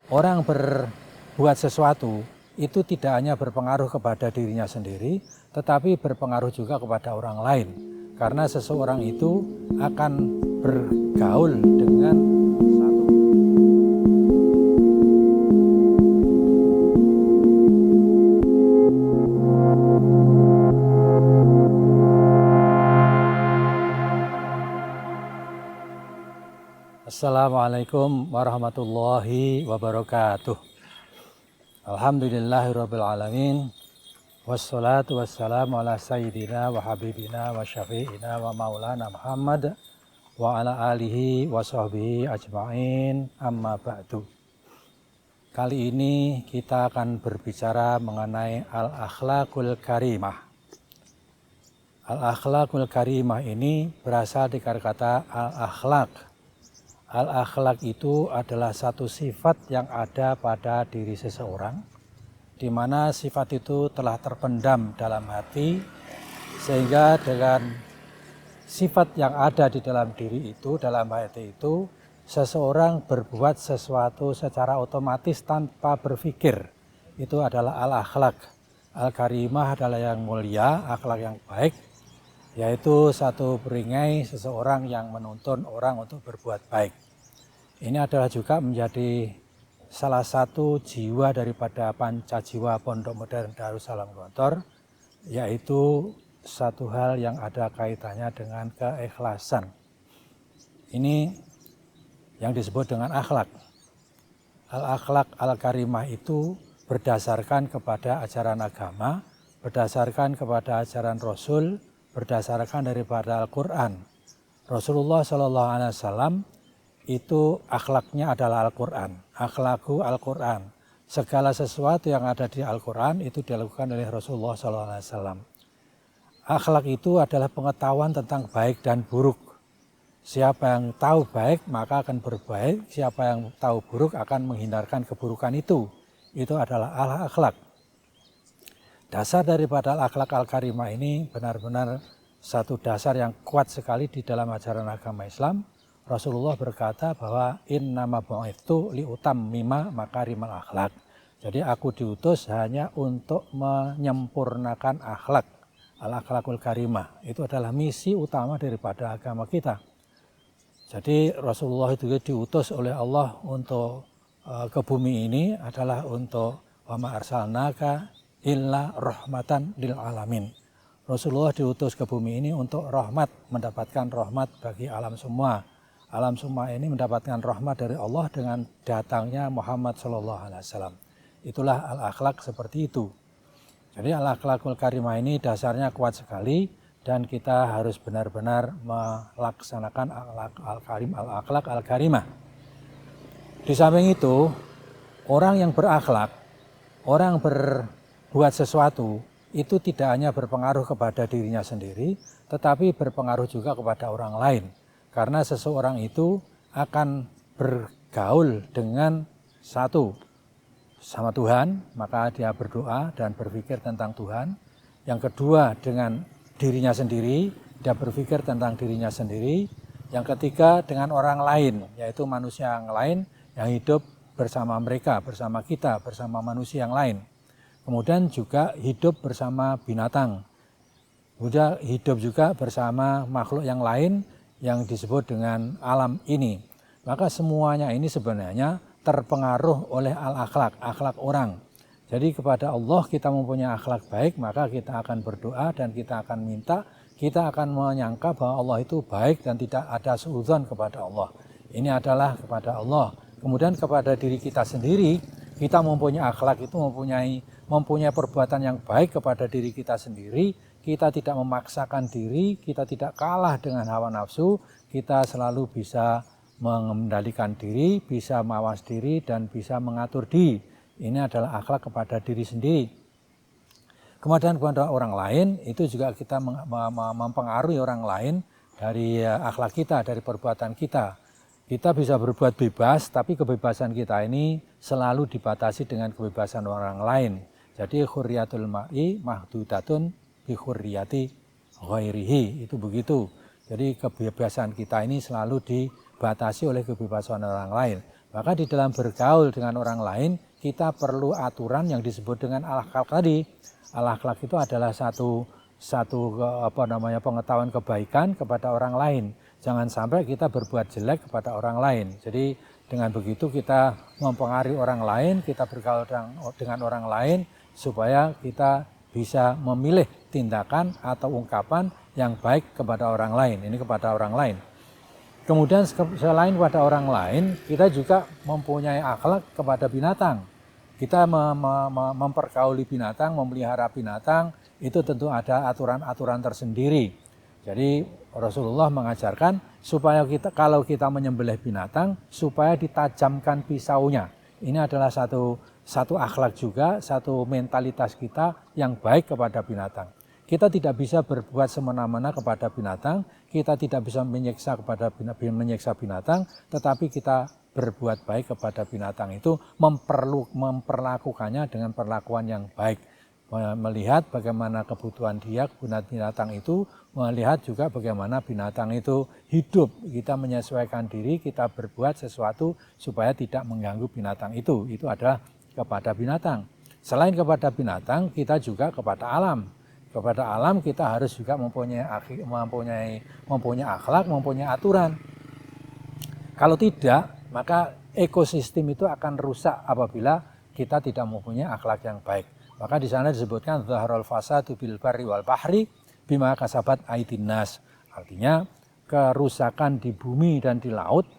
orang berbuat sesuatu itu tidak hanya berpengaruh kepada dirinya sendiri, tetapi berpengaruh juga kepada orang lain. Karena seseorang itu akan bergaul dengan satu. Assalamualaikum warahmatullahi wabarakatuh. Alhamdulillahirabbil alamin. Wassalatu wassalamu ala sayyidina wa habibina wa syafi'ina wa maulana Muhammad wa ala alihi wa sahbihi ajma'in, amma ba'du. Kali ini kita akan berbicara mengenai al-akhlaqul karimah. Al-akhlaqul karimah ini berasal dari kata al-akhlaq. Al-akhlaq itu adalah satu sifat yang ada pada diri seseorang, di mana sifat itu telah terpendam dalam hati, sehingga dengan sifat yang ada di dalam diri itu, dalam hati itu, seseorang berbuat sesuatu secara otomatis tanpa berpikir. Itu adalah al-akhlaq. Al-karimah adalah yang mulia, akhlak yang baik, yaitu satu perisai seseorang yang menuntun orang untuk berbuat baik. Ini adalah juga menjadi salah satu jiwa daripada Pancajiwa Pondok Modern Darussalam Gontor, yaitu satu hal yang ada kaitannya dengan keikhlasan. Ini yang disebut dengan akhlak. Al-akhlak al-karimah itu berdasarkan kepada ajaran agama, berdasarkan kepada ajaran Rasul, berdasarkan daripada Al-Quran. Rasulullah SAW itu akhlaknya adalah Al-Quran. Akhlaku Al-Quran. Segala sesuatu yang ada di Al-Quran itu dilakukan oleh Rasulullah SAW. Akhlak itu adalah pengetahuan tentang baik dan buruk. Siapa yang tahu baik maka akan berbaik. Siapa yang tahu buruk akan menghindarkan keburukan itu. Itu adalah al-akhlak. Dasar daripada al-akhlak al-karimah ini benar-benar satu dasar yang kuat sekali di dalam ajaran agama Islam. Rasulullah berkata bahwa innama bu'ithtu liutammima makarimal akhlak. Jadi aku diutus hanya untuk menyempurnakan akhlak. Al-akhlakul karimah. Itu adalah misi utama daripada agama kita. Jadi Rasulullah itu diutus oleh Allah untuk ke bumi ini adalah untuk wa ma arsalnaka illa rahmatan lil alamin. Rasulullah diutus ke bumi ini untuk rahmat, mendapatkan rahmat bagi alam semua. Alam semua ini mendapatkan rahmat dari Allah dengan datangnya Muhammad SAW. Itulah al-akhlak seperti itu. Jadi al-akhlakul karimah ini dasarnya kuat sekali dan kita harus benar-benar melaksanakan al-akhlak al-karimah. Di samping itu, orang yang berakhlak, orang berbuat sesuatu itu tidak hanya berpengaruh kepada dirinya sendiri, tetapi berpengaruh juga kepada orang lain. Karena seseorang itu akan bergaul dengan satu, sama Tuhan, maka dia berdoa dan berpikir tentang Tuhan. Yang kedua, dengan dirinya sendiri, dia berpikir tentang dirinya sendiri. Yang ketiga, dengan orang lain, yaitu manusia yang lain yang hidup bersama mereka, bersama kita, bersama manusia yang lain. Kemudian juga hidup bersama binatang. Kemudian hidup juga bersama makhluk yang lain yang disebut dengan alam ini. Maka semuanya ini sebenarnya terpengaruh oleh al-akhlak, akhlak orang. Jadi kepada Allah kita mempunyai akhlak baik, maka kita akan berdoa dan kita akan minta, kita akan menyangka bahwa Allah itu baik dan tidak ada suudzon kepada Allah. Ini adalah kepada Allah. Kemudian kepada diri kita sendiri, kita mempunyai akhlak itu mempunyai perbuatan yang baik kepada diri kita sendiri. Kita tidak memaksakan diri, kita tidak kalah dengan hawa nafsu, kita selalu bisa mengendalikan diri, bisa mawas diri, dan bisa mengatur diri. Ini adalah akhlak kepada diri sendiri. Kemudian kepada orang lain, itu juga kita mempengaruhi orang lain dari akhlak kita, dari perbuatan kita. Kita bisa berbuat bebas, tapi kebebasan kita ini selalu dibatasi dengan kebebasan orang lain. Jadi khurriyatul mar'i mahdudatun bi khurriyati ghairihi, itu begitu. Jadi kebebasan kita ini selalu dibatasi oleh kebebasan orang lain. Maka di dalam bergaul dengan orang lain kita perlu aturan yang disebut dengan al-akhlaq tadi. Al-akhlaq itu adalah satu pengetahuan kebaikan kepada orang lain. Jangan sampai kita berbuat jelek kepada orang lain. Jadi dengan begitu kita mempengaruhi orang lain, kita bergaul dengan orang lain supaya kita bisa memilih tindakan atau ungkapan yang baik kepada orang lain. Ini kepada orang lain. Kemudian selain kepada orang lain, kita juga mempunyai akhlak kepada binatang. Kita mempergauli binatang, memelihara binatang, itu tentu ada aturan-aturan tersendiri. Jadi Rasulullah mengajarkan supaya kalau kita menyembelih binatang, supaya ditajamkan pisaunya. Ini adalah satu akhlak juga, satu mentalitas kita yang baik kepada binatang. Kita tidak bisa berbuat semena-mena kepada binatang, kita tidak bisa menyiksa binatang, tetapi kita berbuat baik kepada binatang itu memperlakukannya dengan perlakuan yang baik. Melihat bagaimana kebutuhan binatang itu, melihat juga bagaimana binatang itu hidup. Kita menyesuaikan diri, kita berbuat sesuatu supaya tidak mengganggu binatang itu. Itu adalah kepada binatang. Selain kepada binatang, kita juga kepada alam. Kepada alam kita harus juga mempunyai akhlak, mempunyai aturan. Kalau tidak, maka ekosistem itu akan rusak apabila kita tidak mempunyai akhlak yang baik. Maka di sana disebutkan zaharul fasadu bil barri wal bahri bima kasabat aydin nas. Artinya kerusakan di bumi dan di laut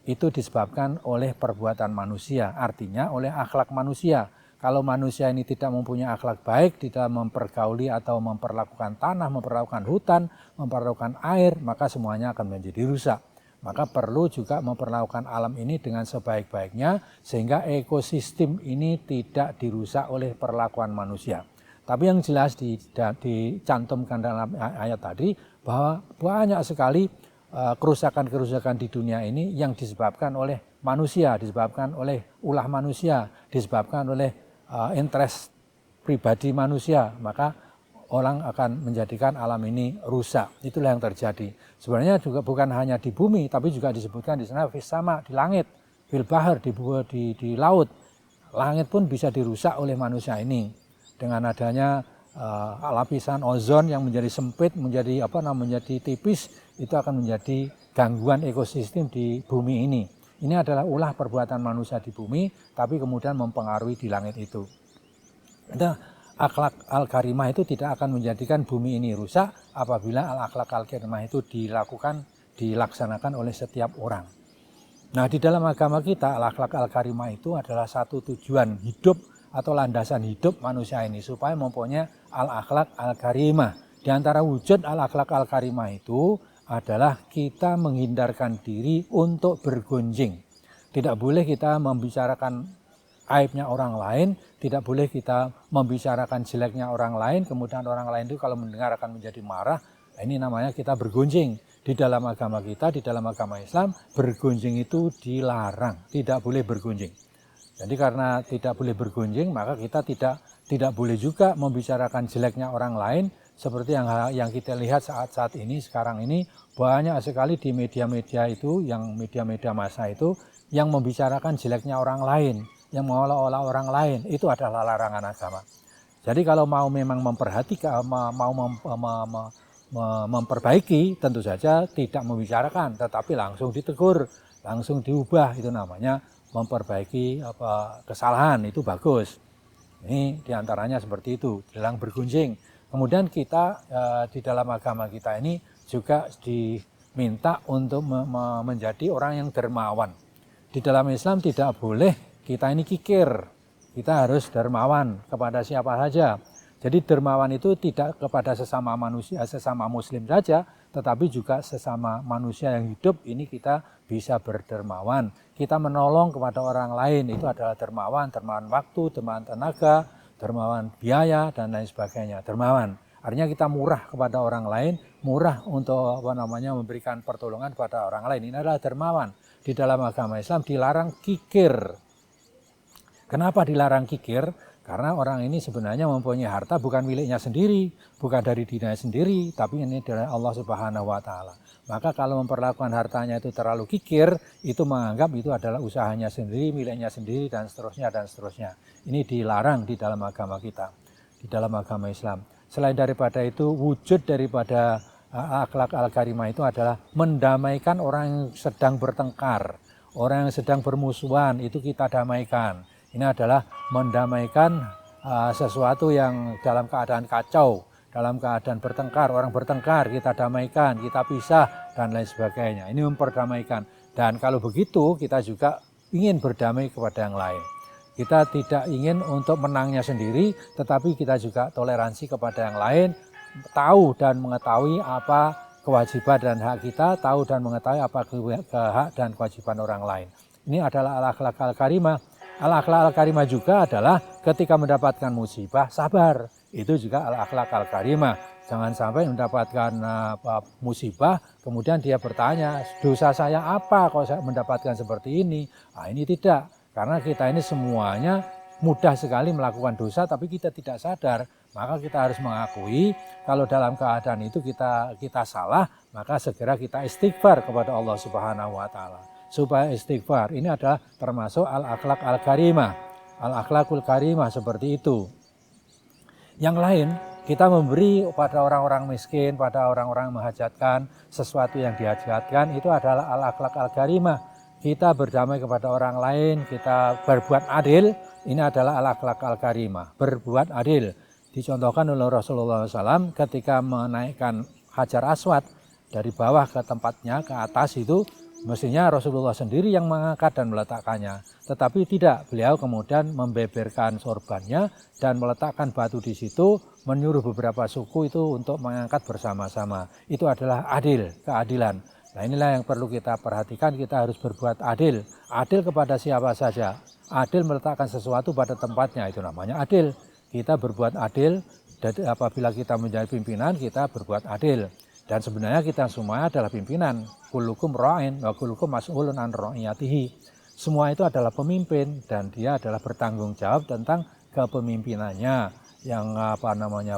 itu disebabkan oleh perbuatan manusia, artinya oleh akhlak manusia. Kalau manusia ini tidak mempunyai akhlak baik di dalam mempergauli atau memperlakukan tanah, memperlakukan hutan, memperlakukan air, maka semuanya akan menjadi rusak. Maka perlu juga memperlakukan alam ini dengan sebaik-baiknya sehingga ekosistem ini tidak dirusak oleh perlakuan manusia. Tapi yang jelas dicantumkan dalam ayat tadi bahwa banyak sekali kerusakan-kerusakan di dunia ini yang disebabkan oleh manusia, disebabkan oleh ulah manusia, disebabkan oleh interest pribadi manusia, maka orang akan menjadikan alam ini rusak. Itulah yang terjadi. Sebenarnya juga bukan hanya di bumi, tapi juga disebutkan di sana fis sama, di langit, fil bahar, di laut. Langit pun bisa dirusak oleh manusia ini dengan adanya lapisan ozon yang menjadi sempit, menjadi tipis, itu akan menjadi gangguan ekosistem di bumi ini. Ini adalah ulah perbuatan manusia di bumi, tapi kemudian mempengaruhi di langit itu. Nah, akhlak al-karimah itu tidak akan menjadikan bumi ini rusak apabila al-akhlak al-karimah itu dilaksanakan oleh setiap orang. Nah, di dalam agama kita, al-akhlak al-karimah itu adalah satu tujuan hidup atau landasan hidup manusia ini supaya mempunyai al-akhlak al-karimah. Di antara wujud al-akhlak al-karimah itu adalah kita menghindarkan diri untuk bergunjing. Tidak boleh kita membicarakan aibnya orang lain, tidak boleh kita membicarakan jeleknya orang lain, kemudian orang lain itu kalau mendengar akan menjadi marah. Ini namanya kita bergunjing. Di dalam agama kita, di dalam agama Islam, bergunjing itu dilarang, tidak boleh bergunjing. Jadi karena tidak boleh bergunjing, maka kita tidak boleh juga membicarakan jeleknya orang lain. Seperti yang kita lihat saat ini, sekarang ini banyak sekali di media-media itu, yang media-media massa itu, yang membicarakan jeleknya orang lain, yang mengolah-olah orang lain, itu adalah larangan agama. Jadi kalau mau memang memperhatikan, mau memperbaiki, tentu saja tidak membicarakan, tetapi langsung ditegur, langsung diubah, itu namanya memperbaiki kesalahan, itu bagus. Ini diantaranya seperti itu, dilarang bergunjing. Kemudian kita di dalam agama kita ini juga diminta untuk menjadi orang yang dermawan. Di dalam Islam tidak boleh kita ini kikir, kita harus dermawan kepada siapa saja. Jadi dermawan itu tidak kepada sesama manusia, sesama muslim saja, tetapi juga sesama manusia yang hidup ini kita bisa berdermawan. Kita menolong kepada orang lain, itu adalah dermawan waktu, dermawan tenaga, dermawan biaya dan lain sebagainya. Dermawan artinya kita murah kepada orang lain, murah untuk memberikan pertolongan kepada orang lain. Ini adalah dermawan. Di dalam agama Islam dilarang kikir. Kenapa dilarang kikir? Karena orang ini sebenarnya mempunyai harta bukan miliknya sendiri, bukan dari dirinya sendiri, tapi ini dari Allah Subhanahu wa Ta'ala. Maka kalau memperlakukan hartanya itu terlalu kikir, itu menganggap itu adalah usahanya sendiri, miliknya sendiri, dan seterusnya, dan seterusnya. Ini dilarang di dalam agama kita, di dalam agama Islam. Selain daripada itu, wujud daripada akhlak al-karimah itu adalah mendamaikan orang yang sedang bertengkar, orang yang sedang bermusuhan, itu kita damaikan. Ini adalah mendamaikan sesuatu yang dalam keadaan kacau, dalam keadaan bertengkar, orang bertengkar, kita damaikan, kita pisah, dan lain sebagainya. Ini memperdamaikan. Dan kalau begitu, kita juga ingin berdamai kepada yang lain. Kita tidak ingin untuk menangnya sendiri, tetapi kita juga toleransi kepada yang lain, tahu dan mengetahui apa kewajiban dan hak kita, tahu dan mengetahui apa hak dan kewajiban orang lain. Ini adalah al-akhlak al-karimah. Al-akhlak al-karimah juga adalah ketika mendapatkan musibah, sabar. Itu juga al-akhlak al-karimah. Jangan sampai mendapatkan musibah, kemudian dia bertanya, dosa saya apa kalau saya mendapatkan seperti ini? Nah, ini tidak. Karena kita ini semuanya mudah sekali melakukan dosa, tapi kita tidak sadar. Maka kita harus mengakui kalau dalam keadaan itu kita salah, maka segera kita istighfar kepada Allah Subhanahu wa Ta'ala. Supaya istighfar ini adalah termasuk al-akhlak al-karimah, al-akhlakul karimah, seperti itu. Yang lain, kita memberi pada orang-orang miskin, pada orang-orang menghajatkan sesuatu yang dihajatkan, itu adalah al-akhlak al-karimah. Kita berdamai kepada orang lain, kita berbuat adil, ini adalah al-akhlak al-karimah, berbuat adil. Dicontohkan oleh Rasulullah SAW ketika menaikkan Hajar Aswad dari bawah ke tempatnya, ke atas itu, mestinya Rasulullah sendiri yang mengangkat dan meletakkannya. Tetapi tidak, beliau kemudian membeberkan sorbannya dan meletakkan batu di situ, menyuruh beberapa suku itu untuk mengangkat bersama-sama. Itu adalah adil, keadilan. Nah, inilah yang perlu kita perhatikan, kita harus berbuat adil. Adil kepada siapa saja. Adil meletakkan sesuatu pada tempatnya, itu namanya adil. Kita berbuat adil, dan apabila kita menjadi pimpinan, kita berbuat adil. Dan sebenarnya kita semua adalah pimpinan. Kullukum ra'in wa kullukum mas'ulun an ra'iyatihi. Semua itu adalah pemimpin dan dia adalah bertanggung jawab tentang kepemimpinannya. Yang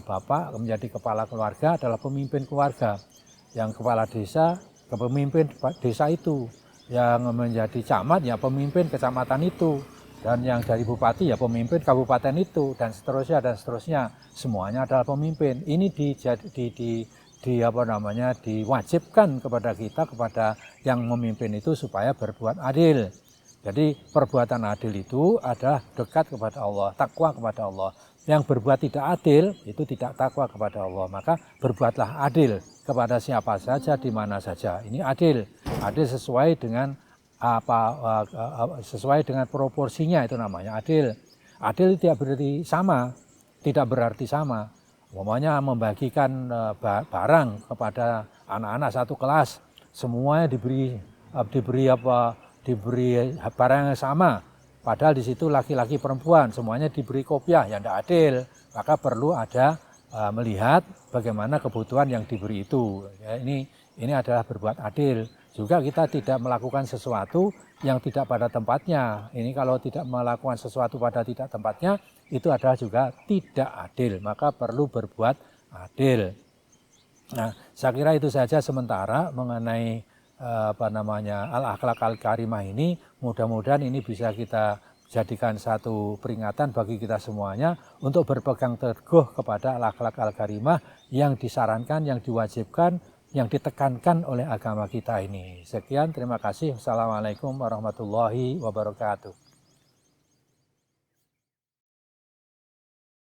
bapak menjadi kepala keluarga adalah pemimpin keluarga. Yang kepala desa, kepemimpin desa itu. Yang menjadi camat ya pemimpin kecamatan itu. Dan yang dari bupati ya pemimpin kabupaten itu, dan seterusnya dan seterusnya. Semuanya adalah pemimpin. Ini diwajibkan kepada kita, kepada yang memimpin itu supaya berbuat adil. Jadi perbuatan adil itu adalah dekat kepada Allah, takwa kepada Allah. Yang berbuat tidak adil itu tidak takwa kepada Allah. Maka berbuatlah adil kepada siapa saja, di mana saja. Ini adil, adil sesuai dengan sesuai dengan proporsinya, itu namanya adil. Adil tidak berarti sama, tidak berarti sama. Umpamanya membagikan barang kepada anak-anak satu kelas, semuanya diberi barang yang sama. Padahal di situ laki-laki perempuan semuanya diberi kopiah, yang tidak adil. Maka perlu ada melihat bagaimana kebutuhan yang diberi itu. Ya, ini adalah berbuat adil. Juga kita tidak melakukan sesuatu yang tidak pada tempatnya. Ini kalau tidak melakukan sesuatu pada tidak tempatnya, itu adalah juga tidak adil. Maka perlu berbuat adil. Nah, saya kira itu saja sementara mengenai al-akhlak al-karimah ini. Mudah-mudahan ini bisa kita jadikan satu peringatan bagi kita semuanya untuk berpegang teguh kepada al-akhlak al-karimah yang disarankan, yang diwajibkan, yang ditekankan oleh agama kita ini. Sekian, terima kasih. Wassalamualaikum warahmatullahi wabarakatuh.